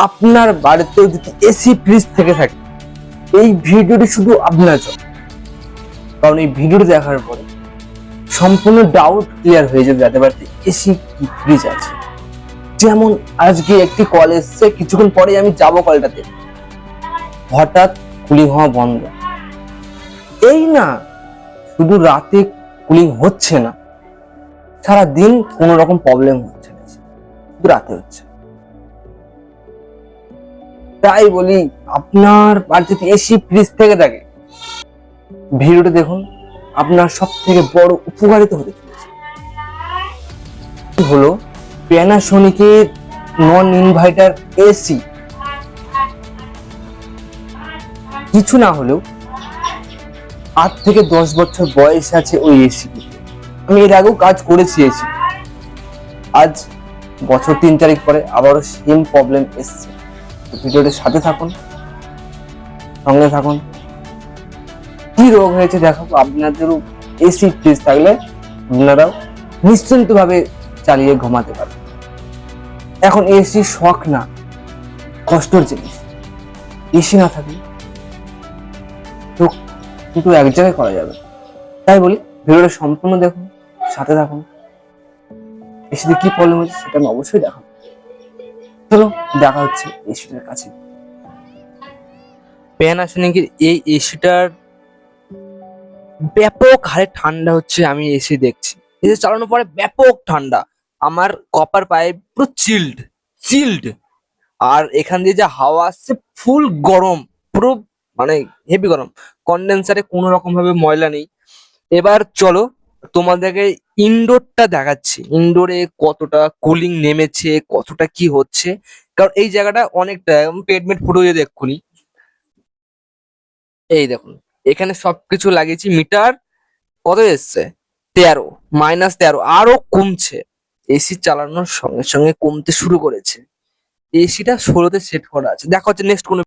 আপনার বাড়িতেও যদি এসি ফ্রিজ থেকে থাকে, এই ভিডিওটি শুধু আপনার জন্য। কারণ এই ভিডিওটি দেখার পরে সম্পূর্ণ ডাউট ক্লিয়ার হয়ে যাবে যাদের বাড়িতে এসি কি ফ্রিজ আছে। যেমন আজকে একটি কল এসছে, কিছুক্ষণ পরে আমি যাব কলটাতে, হঠাৎ কুলিং হওয়া বন্ধ। এই না শুধু রাতে কুলিং হচ্ছে না, সারা দিন কোনো রকম প্রবলেম হচ্ছে না, শুধু রাতে হচ্ছে। তাই বলি আপনার বাড়িতে এসি ফ্রিজ থেকে থাকে, ভিডিওটা দেখুন, আপনার সব থেকে বড় উপকারিতা হতে চলেছে। হলো প্যানাসোনিকের নন ইনভার্টার এসি। কিছু না হলেও 8 থেকে 10 বছর বয়স আছে ওই এসি। আমি এর আগেও কাজ করেছি এসি। আজ বছর 3-4 পরে আবারও সেম প্রবলেম এসছে। ভিডিওটির সাথে থাকুন, সঙ্গে থাকুন। কি রোগ হয়েছে দেখাবো আপনাদেরও। এসি ফ্রিজ থাকলে আপনারাও নিশ্চিন্ত ভাবে চালিয়ে ঘুমাতে পারেন। এখন এসি শখ না, কষ্টের জিনিস। এসি না থাকলে তো কিন্তু এক জায়গায় করা যাবে। তাই বলি ভিডিওটা সম্পূর্ণ দেখুন, সাথে থাকুন। এসিতে কি প্রবলেম হচ্ছে সেটা আমি অবশ্যই দেখাবো। চলো দেখা হচ্ছে এসিটার কাছে। প্যানাসোনিকের এই এসিটার ব্যাপক হারে ঠান্ডা হচ্ছে, আমি এসি দেখছি। এসি চালানোর পরে ব্যাপক ঠান্ডা, আমার কপার পাইপ পুরো চিল্ড চিল্ড। আর এখান দিয়ে যে হাওয়া আসছে ফুল গরম, পুরো মানে হেভি গরম। কন্ডেন্সারে কোনো রকম ভাবে ময়লা নেই। এবার চলো তোমাদেরকে ইনডোরটা দেখাচ্ছি, ইনডোরে কতটা কুলিং নেমেছে, কতটা কি হচ্ছে। কারণ এই জায়গাটা অনেকটা পেটমেট ফুটো হয়ে দেখুনি। এই দেখুন, এখানে সবকিছু লাগিয়েছি। মিটার কত এসছে? 13, -13, আরো কমছে। এসি চালানোর সঙ্গে সঙ্গে কমতে শুরু করেছে। এসিটা 16-তে সেট করা আছে। দেখা হচ্ছে নেক্সট কোনো